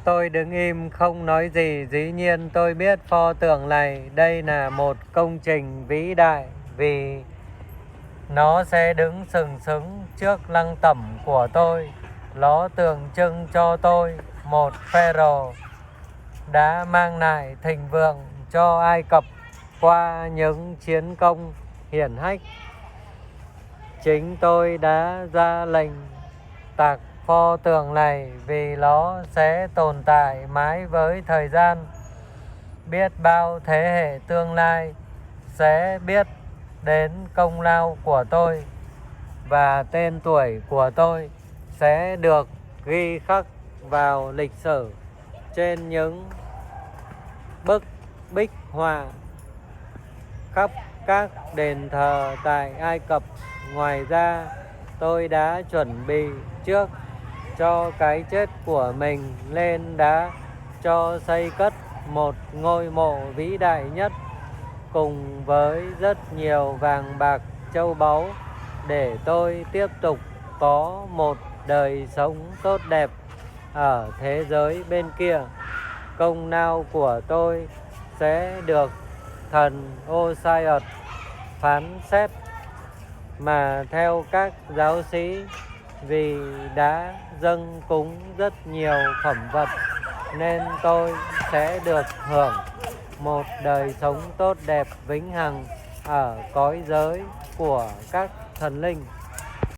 Tôi đứng im không nói gì, dĩ nhiên tôi biết pho tượng này đây là một công trình vĩ đại vì nó sẽ đứng sừng sững trước lăng tẩm của tôi. Nó tượng trưng cho tôi một pharaoh đã mang lại thịnh vượng cho Ai Cập qua những chiến công hiển hách. Chính tôi đã ra lệnh tạc pho tượng này vì nó sẽ tồn tại mãi với thời gian. Biết bao thế hệ tương lai sẽ biết đến công lao của tôi và tên tuổi của tôi sẽ được ghi khắc vào lịch sử trên những bức bích họa khắp các đền thờ tại Ai Cập. Ngoài ra, tôi đã chuẩn bị trước cho cái chết của mình nên đã cho xây cất một ngôi mộ vĩ đại nhất cùng với rất nhiều vàng bạc châu báu để tôi tiếp tục có một đời sống tốt đẹp ở thế giới bên kia. Công lao của tôi sẽ được thần Osiris phán xét, mà theo các giáo sĩ vì đã dâng cúng rất nhiều phẩm vật nên tôi sẽ được hưởng một đời sống tốt đẹp vĩnh hằng ở cõi giới của các thần linh.